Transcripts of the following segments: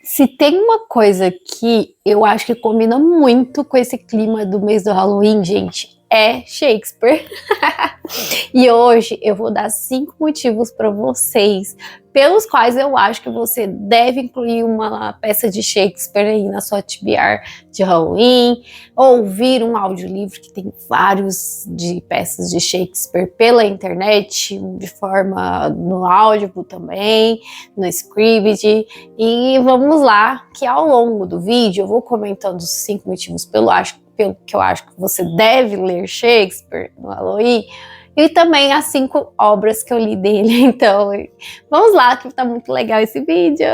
Se tem uma coisa que eu acho que combina muito com esse clima do mês do Halloween, gente, é Shakespeare. E hoje eu vou dar 5 motivos para vocês pelos quais eu acho que você deve incluir uma peça de Shakespeare aí na sua TBR de Halloween, ouvir um audiolivro que tem vários de peças de Shakespeare pela internet, de forma no Audible também, no Scribd. E vamos lá, que ao longo do vídeo eu vou comentando os 5 motivos pelo que eu acho que você deve ler Shakespeare no Halloween, e também as 5 obras que eu li dele. Então, vamos lá, que tá muito legal esse vídeo.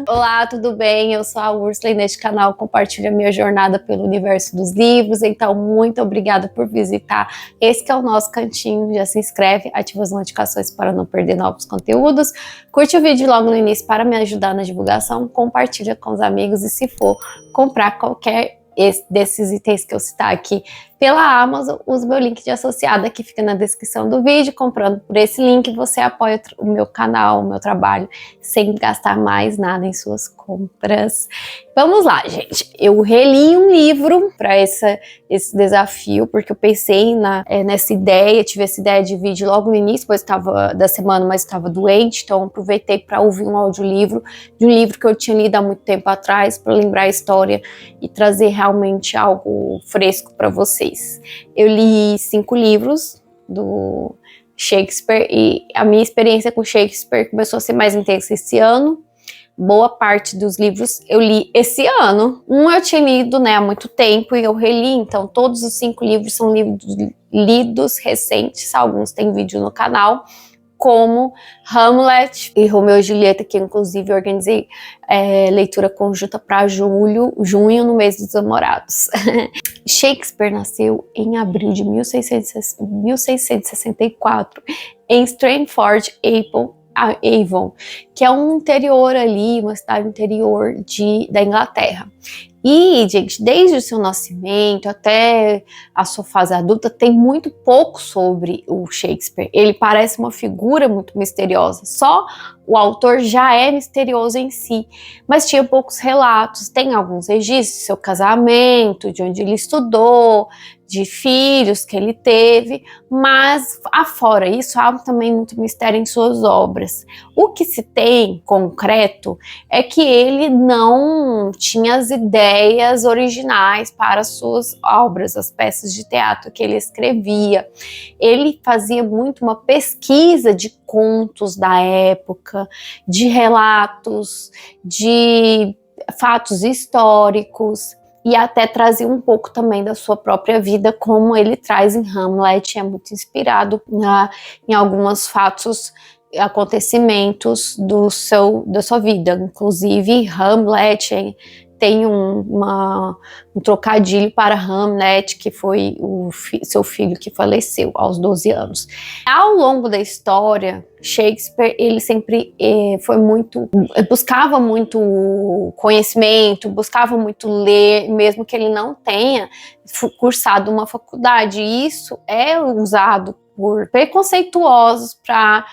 Olá, tudo bem? Eu sou a Úrsula e neste canal compartilho a minha jornada pelo universo dos livros. Então, muito obrigada por visitar. Esse que é o nosso cantinho. Já se inscreve, ativa as notificações para não perder novos conteúdos. Curte o vídeo logo no início para me ajudar na divulgação. Compartilha com os amigos e se for comprar qualquer desses itens que eu citar aqui pela Amazon, use meu link de associado que fica na descrição do vídeo. Comprando por esse link, você apoia o meu canal, o meu trabalho, sem gastar mais nada em suas compras. Vamos lá, gente. Eu reli um livro para esse desafio, porque eu pensei nessa ideia, tive essa ideia de vídeo logo no início, pois estava da semana, mas estava doente, então aproveitei para ouvir um audiolivro de um livro que eu tinha lido há muito tempo atrás, para lembrar a história e trazer realmente algo fresco para vocês. Eu li 5 livros do Shakespeare e a minha experiência com Shakespeare começou a ser mais intensa esse ano. Boa parte dos livros eu li esse ano. Eu tinha lido, há muito tempo e eu reli, então todos os 5 livros são livros lidos recentes, alguns têm vídeo no canal, como Hamlet e Romeu e Julieta, que inclusive eu organizei leitura conjunta para junho, no mês dos namorados. Shakespeare nasceu em abril de 1664 em Stratford-upon-Avon, que é um interior ali, uma cidade interior da Inglaterra. E, gente, desde o seu nascimento até a sua fase adulta, tem muito pouco sobre o Shakespeare. Ele parece uma figura muito misteriosa. Só o autor já é misterioso em si, mas tinha poucos relatos. Tem alguns registros de seu casamento, de onde ele estudou, de filhos que ele teve, mas afora isso, há também muito mistério em suas obras. O que se tem concreto é que ele não tinha as ideias originais para suas obras, as peças de teatro que ele escrevia. Ele fazia muito uma pesquisa de contos da época, de relatos, de fatos históricos, e até trazia um pouco também da sua própria vida, como ele traz em Hamlet. É muito inspirado em alguns fatos, acontecimentos da sua vida. Inclusive, Hamlet tem um trocadilho para Hamlet, que foi seu filho que faleceu aos 12 anos. Ao longo da história, Shakespeare, ele sempre buscava muito conhecimento, buscava muito ler, mesmo que ele não tenha cursado uma faculdade. E isso é usado por preconceituosos para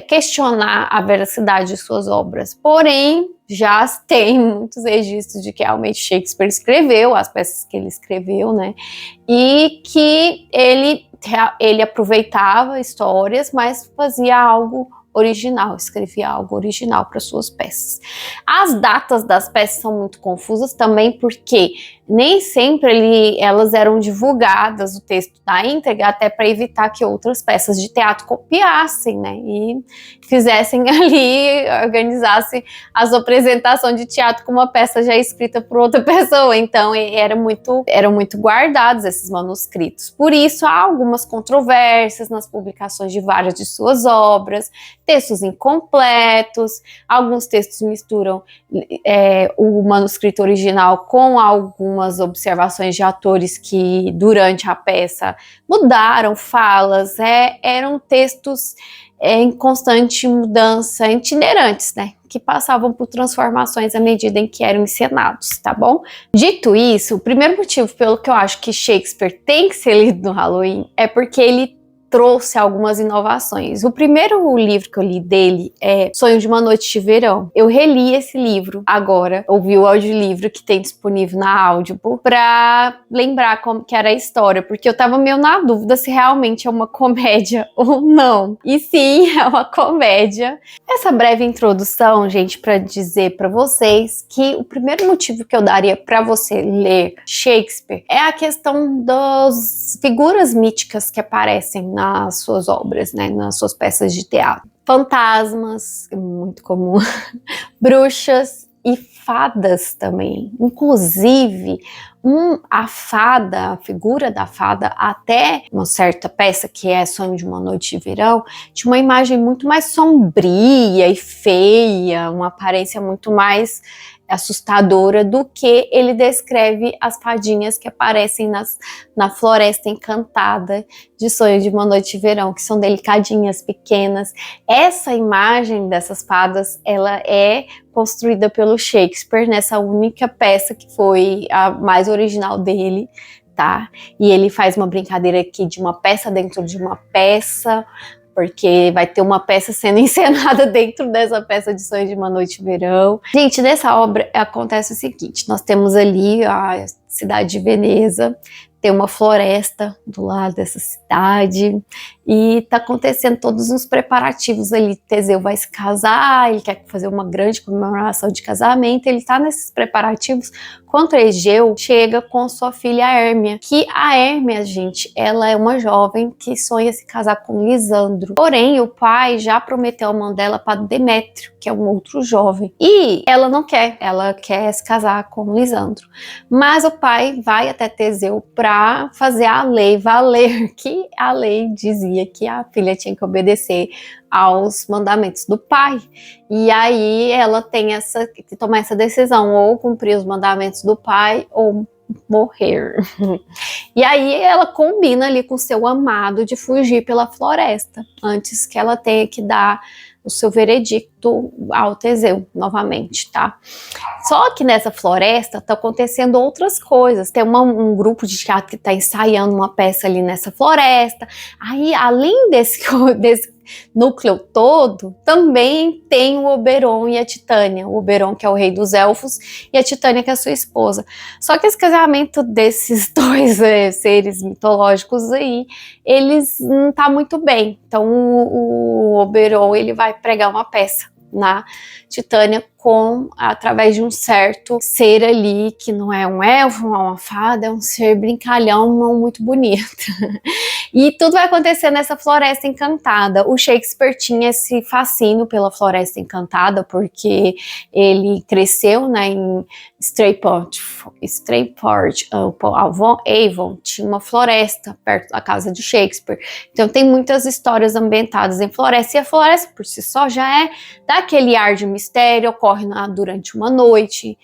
questionar a veracidade de suas obras. Porém, já tem muitos registros de que realmente Shakespeare escreveu as peças que ele escreveu, e que ele aproveitava histórias, mas fazia algo original, escrevia algo original para suas peças. As datas das peças são muito confusas também, porque nem sempre elas eram divulgadas, o texto da íntegra, até para evitar que outras peças de teatro copiassem, e fizessem ali, organizassem as apresentações de teatro com uma peça já escrita por outra pessoa. Então eram muito guardados esses manuscritos. Por isso há algumas controvérsias nas publicações de várias de suas obras, textos incompletos, alguns textos misturam o manuscrito original com algumas observações de atores que durante a peça mudaram falas. Eram textos em constante mudança, itinerantes, que passavam por transformações à medida em que eram encenados, tá bom? Dito isso, o primeiro motivo pelo que eu acho que Shakespeare tem que ser lido no Halloween é porque ele trouxe algumas inovações. O primeiro livro que eu li dele é Sonho de uma Noite de Verão. Eu reli esse livro agora, ouvi o audiolivro que tem disponível na Audible, pra lembrar como que era a história, porque eu tava meio na dúvida se realmente é uma comédia ou não. E sim, é uma comédia. Essa breve introdução, gente, para dizer para vocês que o primeiro motivo que eu daria para você ler Shakespeare é a questão das figuras míticas que aparecem nas suas obras, né, nas suas peças de teatro. Fantasmas, é muito comum, bruxas e fadas também. Inclusive, a figura da fada, até uma certa peça que é Sonho de uma Noite de Verão, tinha uma imagem muito mais sombria e feia, uma aparência muito mais assustadora do que ele descreve as fadinhas que aparecem na Floresta Encantada de Sonho de uma Noite de Verão, que são delicadinhas, pequenas. Essa imagem dessas fadas, ela é construída pelo Shakespeare nessa única peça que foi a mais original dele, tá? E ele faz uma brincadeira aqui de uma peça dentro de uma peça, porque vai ter uma peça sendo encenada dentro dessa peça de Sonho de uma Noite de Verão. Gente, nessa obra acontece o seguinte, nós temos ali a cidade de Veneza, tem uma floresta do lado dessa cidade e tá acontecendo todos os preparativos ali. Teseu vai se casar, ele quer fazer uma grande comemoração de casamento, ele tá nesses preparativos quando Egeu chega com sua filha Hérmia, que a Hérmia, gente, ela é uma jovem que sonha se casar com Lisandro. Porém, o pai já prometeu a mão dela para Demétrio, que é um outro jovem. E ela não quer, ela quer se casar com Lisandro. Mas o pai vai até Teseu para fazer a lei valer, que a lei dizia que a filha tinha que obedecer aos mandamentos do pai. E aí ela tem que tomar essa decisão, ou cumprir os mandamentos do pai ou morrer. E aí ela combina ali com seu amado de fugir pela floresta, antes que ela tenha que dar o seu veredicto ao Teseu novamente, tá? Só que nessa floresta tá acontecendo outras coisas. Tem um grupo de teatro que tá ensaiando uma peça ali nessa floresta. Aí, além desse núcleo todo, também tem o Oberon e a Titânia. O Oberon, que é o rei dos elfos, e a Titânia, que é a sua esposa. Só que esse casamento desses dois seres mitológicos aí, eles não tá muito bem. Então o Oberon, ele vai pregar uma peça na Titânia através de um certo ser ali, que não é um elfo, não é uma fada, é um ser brincalhão, muito bonito. E tudo vai acontecer nessa Floresta Encantada. O Shakespeare tinha esse fascínio pela Floresta Encantada, porque ele cresceu, né, em Stratford, Avon, tinha uma floresta perto da casa de Shakespeare. Então tem muitas histórias ambientadas em floresta, e a floresta por si só já dá aquele ar de mistério, ocorre durante uma noite,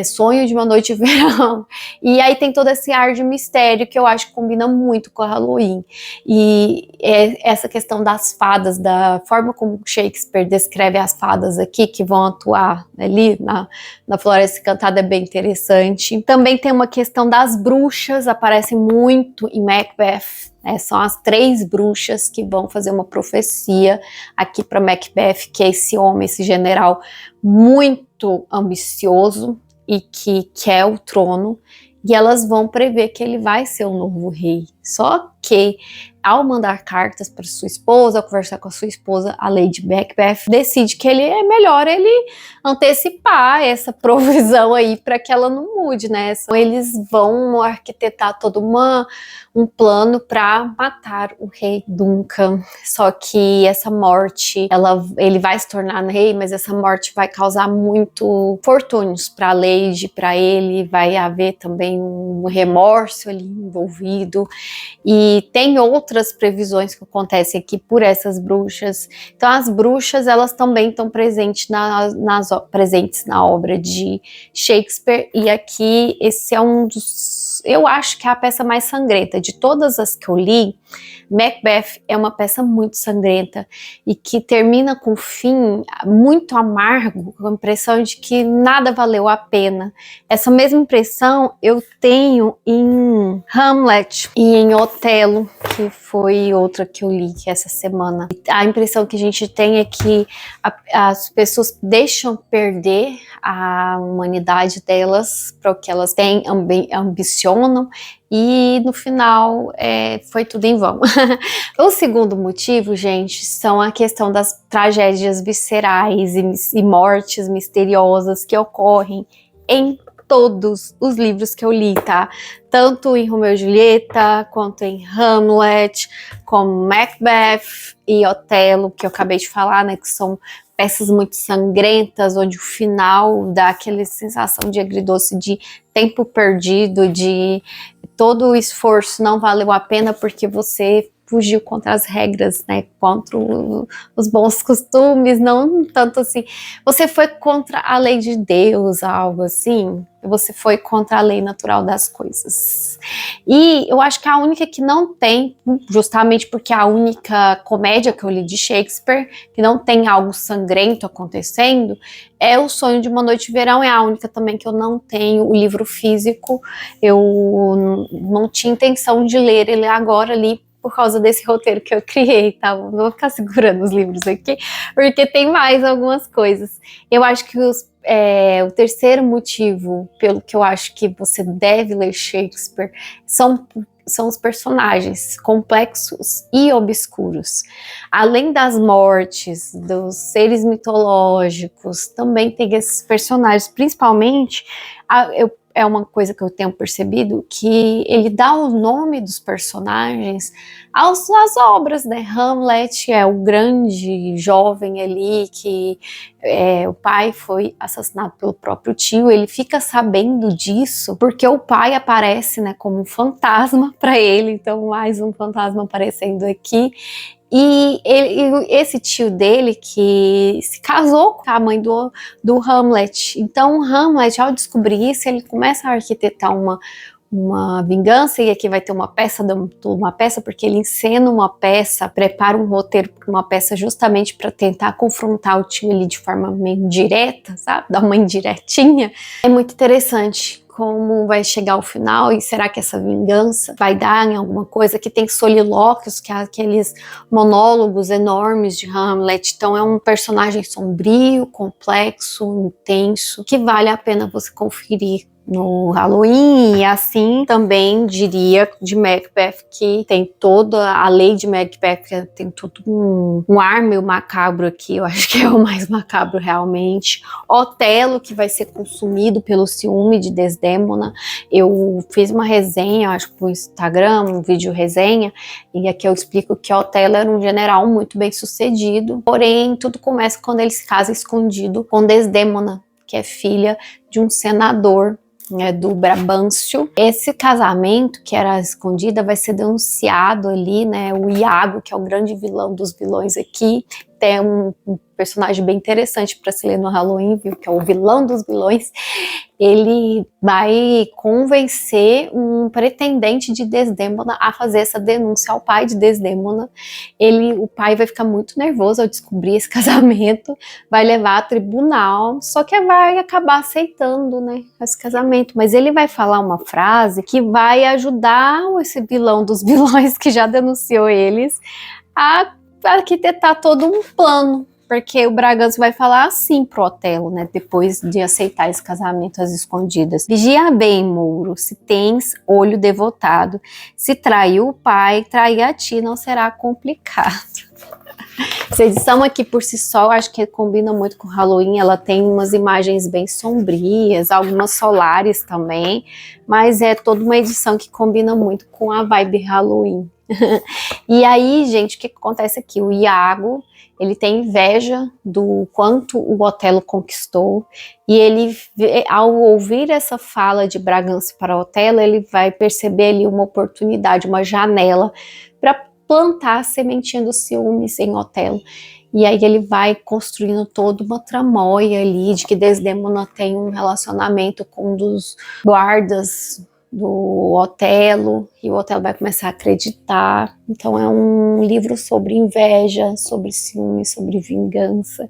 Sonho de uma Noite de Verão, e aí tem todo esse ar de mistério que eu acho que combina muito com a Halloween. E essa questão das fadas, da forma como Shakespeare descreve as fadas aqui, que vão atuar ali na Floresta Encantada, é bem interessante. Também tem uma questão das bruxas, aparecem muito em Macbeth. São as 3 bruxas que vão fazer uma profecia aqui para Macbeth, que é esse homem, esse general muito ambicioso e que quer o trono, e elas vão prever que ele vai ser o novo rei. Só que, ao mandar cartas para sua esposa, ao conversar com a sua esposa, a Lady Macbeth decide que é melhor ele antecipar essa provisão aí para que ela não mude, né? Então, eles vão arquitetar todo um plano para matar o rei Duncan. Só que essa morte, ele vai se tornar rei, mas essa morte vai causar muito fortúnios para a Lady, para ele, vai haver também um remorso ali envolvido. E tem outras previsões que acontecem aqui por essas bruxas. Então as bruxas, elas também estão presentes na obra de Shakespeare, e aqui esse é um dos eu acho que é a peça mais sangrenta. De todas as que eu li, Macbeth é uma peça muito sangrenta e que termina com um fim muito amargo, com a impressão de que nada valeu a pena. Essa mesma impressão eu tenho em Hamlet e em Otelo, que foi outra que eu li essa semana. A impressão que a gente tem é que as pessoas deixam perder a humanidade delas para o que elas têm, ambicionam, e no final foi tudo em vão. O segundo motivo, gente, são a questão das tragédias viscerais e mortes misteriosas que ocorrem em todos os livros que eu li, tá? Tanto em Romeu e Julieta, quanto em Hamlet, como Macbeth e Otelo, que eu acabei de falar, né, que são peças muito sangrentas, onde o final dá aquela sensação de agridoce, de tempo perdido, de todo o esforço não valeu a pena porque você fugiu contra as regras, né, contra os bons costumes, não tanto assim, você foi contra a lei de Deus, algo assim, você foi contra a lei natural das coisas. E eu acho que a única que não tem, justamente porque é a única comédia que eu li de Shakespeare, que não tem algo sangrento acontecendo, é O Sonho de uma Noite de Verão, é a única também que eu não tenho o livro físico, eu não tinha intenção de ler ele agora, li por causa desse roteiro que eu criei, tá? Não vou ficar segurando os livros aqui, porque tem mais algumas coisas. Eu acho que o terceiro motivo pelo que eu acho que você deve ler Shakespeare são os personagens complexos e obscuros. Além das mortes, dos seres mitológicos, também tem esses personagens, principalmente, é uma coisa que eu tenho percebido, que ele dá o nome dos personagens às obras, né? Hamlet é o grande jovem ali que o pai foi assassinado pelo próprio tio, ele fica sabendo disso porque o pai aparece, né, como um fantasma para ele, então mais um fantasma aparecendo aqui. E esse tio dele que se casou com a mãe do Hamlet. Então, o Hamlet, ao descobrir isso, ele começa a arquitetar uma vingança, e aqui vai ter uma peça, porque ele encena uma peça, prepara um roteiro para uma peça justamente para tentar confrontar o tio ali de forma meio direta, sabe? Dar uma indiretinha. É muito interessante como vai chegar ao final, e será que essa vingança vai dar em alguma coisa, que tem solilóquios, que é aqueles monólogos enormes de Hamlet. Então é um personagem sombrio, complexo, intenso, que vale a pena você conferir no Halloween. E assim também diria de Macbeth, que tem toda a lei de Macbeth, tem todo um ar meio macabro aqui, eu acho que é o mais macabro realmente. Otelo, que vai ser consumido pelo ciúme de Desdémona. Eu fiz uma resenha, acho que no Instagram, um vídeo resenha, e aqui eu explico que Otelo era um general muito bem sucedido, porém tudo começa quando ele se casa escondido com Desdémona, que é filha de um senador, do Brabâncio. Esse casamento, que era escondida, vai ser denunciado ali, né? O Iago, que é o grande vilão dos vilões aqui, tem um personagem bem interessante para se ler no Halloween, viu? Que é o vilão dos vilões. Ele vai convencer um pretendente de Desdémona a fazer essa denúncia ao pai de Desdémona. O pai vai ficar muito nervoso ao descobrir esse casamento, vai levar a tribunal, só que vai acabar aceitando, né, esse casamento. Mas ele vai falar uma frase que vai ajudar esse vilão dos vilões, que já denunciou eles, a arquitetar todo um plano. Porque o Bragança vai falar assim pro Otelo, né, depois de aceitar esse casamento às escondidas. Vigia bem, Mouro, se tens olho devotado. Se traiu o pai, trair a ti não será complicado. Essa edição aqui por si só, acho que combina muito com Halloween. Ela tem umas imagens bem sombrias, algumas solares também, mas é toda uma edição que combina muito com a vibe Halloween. E aí, gente, o que acontece aqui? O Iago, ele tem inveja do quanto o Otelo conquistou, e ele, ao ouvir essa fala de Bragança para Otelo, ele vai perceber ali uma oportunidade, uma janela para plantar a sementinha do ciúmes em Otelo. E aí ele vai construindo toda uma tramóia ali de que Desdémona tem um relacionamento com um dos guardas do Otelo, e o Otelo vai começar a acreditar. Então é um livro sobre inveja, sobre ciúme, sobre vingança.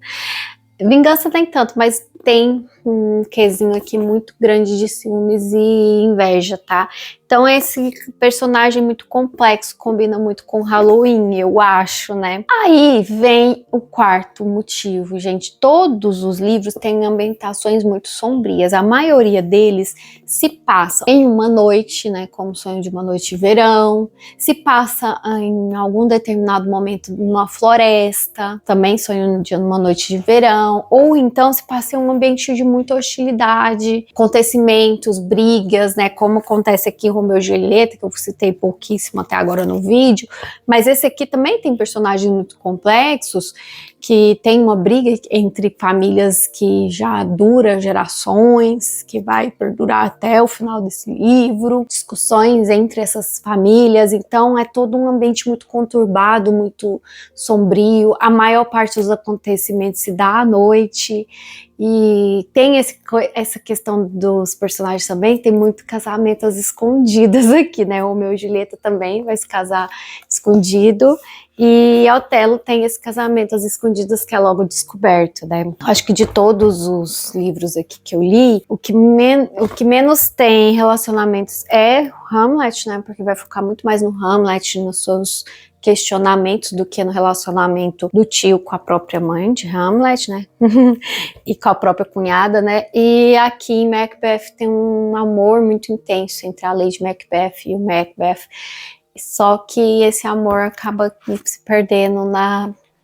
Vingança nem tanto, mas tem um quesinho aqui muito grande de ciúmes e inveja, tá? Então esse personagem muito complexo, combina muito com Halloween, eu acho, né? Aí vem o quarto motivo, gente. Todos os livros têm ambientações muito sombrias. A maioria deles se passa em uma noite, né? Como Sonho de uma Noite de Verão. Se passa em algum determinado momento numa floresta, também Sonho de uma Noite de Verão. Ou então se passa em um ambiente de muita hostilidade, acontecimentos, brigas, né? Como acontece aqui em Romeu e Julieta, que eu citei pouquíssimo até agora no vídeo, mas esse aqui também tem personagens muito complexos, que tem uma briga entre famílias que já dura gerações, que vai perdurar até o final desse livro, discussões entre essas famílias, então é todo um ambiente muito conturbado, muito sombrio, a maior parte dos acontecimentos se dá à noite, e tem essa questão dos personagens também, tem muito casamento às escondidas aqui, né? O Romeu e Julieta também vai se casar escondido, e Otelo tem esse casamento às escondidas que é logo descoberto, né? Acho que de todos os livros aqui que eu li, o que menos tem relacionamentos é Hamlet, né? Porque vai focar muito mais no Hamlet, nos seus questionamentos do que no relacionamento do tio com a própria mãe de Hamlet, né? E com a própria cunhada, né? E aqui em Macbeth tem um amor muito intenso entre a Lady Macbeth e o Macbeth. Só que esse amor acaba se perdendo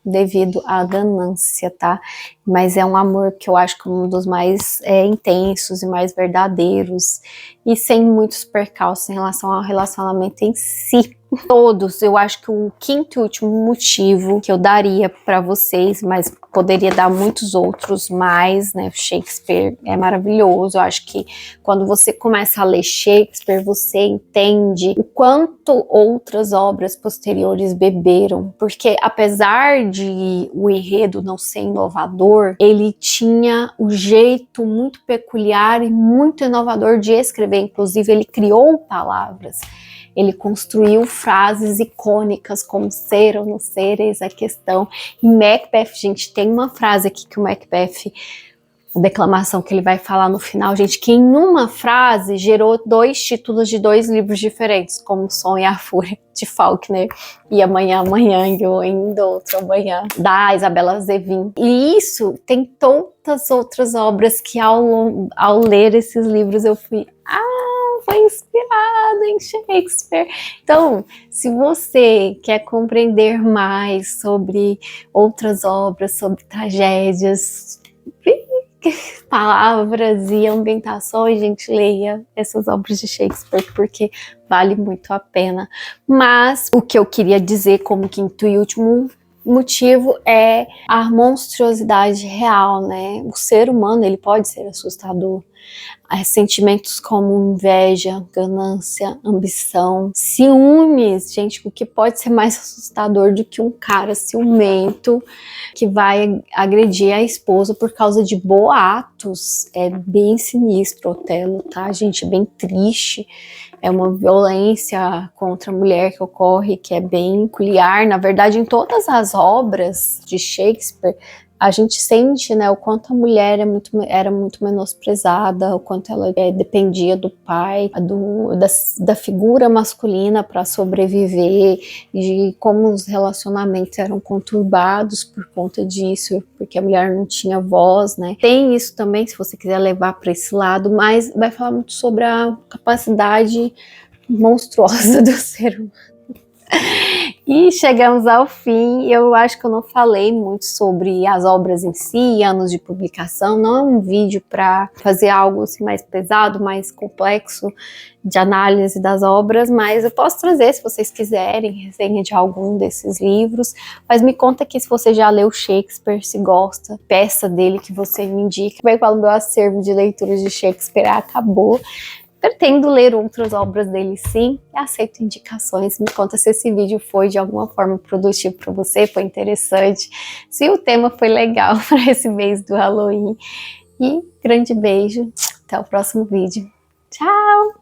devido à ganância, tá? Mas é um amor que eu acho que é um dos mais intensos e mais verdadeiros, e sem muitos percalços em relação ao relacionamento em si. Todos, eu acho que o quinto e último motivo que eu daria para vocês, mas poderia dar muitos outros mais, né? Shakespeare é maravilhoso. Eu acho que quando você começa a ler Shakespeare, você entende o quanto outras obras posteriores beberam, porque apesar de o enredo não ser inovador, ele tinha um jeito muito peculiar e muito inovador de escrever. Inclusive, ele criou palavras. Ele construiu frases icônicas como ser ou não ser, eis a questão. Em Macbeth, gente, tem uma frase aqui que o Macbeth, a declamação que ele vai falar no final, gente, que em uma frase gerou 2 títulos de 2 livros diferentes, como O Som e a Fúria, de Faulkner, e Amanhã, Amanhã, e o Ainda Outro Amanhã, da Isabella Zevin. E isso tem tantas outras obras que ao ler esses livros eu fui... foi inspirado em Shakespeare. Então, se você quer compreender mais sobre outras obras, sobre tragédias, palavras e ambientações, gente, leia essas obras de Shakespeare, porque vale muito a pena. Mas o que eu queria dizer como quinto e último motivo é a monstruosidade real, né? O ser humano, ele pode ser assustador. Sentimentos como inveja, ganância, ambição, ciúmes, gente, o que pode ser mais assustador do que um cara ciumento que vai agredir a esposa por causa de boatos? É bem sinistro, Otelo, tá, gente? Bem triste. É uma violência contra a mulher que ocorre, que é bem peculiar. Na verdade, em todas as obras de Shakespeare, a gente sente, né, o quanto a mulher era muito menosprezada, o quanto ela dependia do pai, da figura masculina para sobreviver, de como os relacionamentos eram conturbados por conta disso, porque a mulher não tinha voz, né? Tem isso também, se você quiser levar para esse lado, mas vai falar muito sobre a capacidade monstruosa do ser humano. E chegamos ao fim. Eu acho que eu não falei muito sobre as obras em si, anos de publicação. Não é um vídeo para fazer algo assim mais pesado, mais complexo de análise das obras, mas eu posso trazer, se vocês quiserem, resenha de algum desses livros. Mas me conta aqui se você já leu Shakespeare, se gosta, peça dele que você me indica. Bem, o meu acervo de leituras de Shakespeare acabou. Pretendo ler outras obras dele, sim, e aceito indicações. Me conta se esse vídeo foi de alguma forma produtivo para você, foi interessante, se o tema foi legal para esse mês do Halloween. E grande beijo, até o próximo vídeo. Tchau!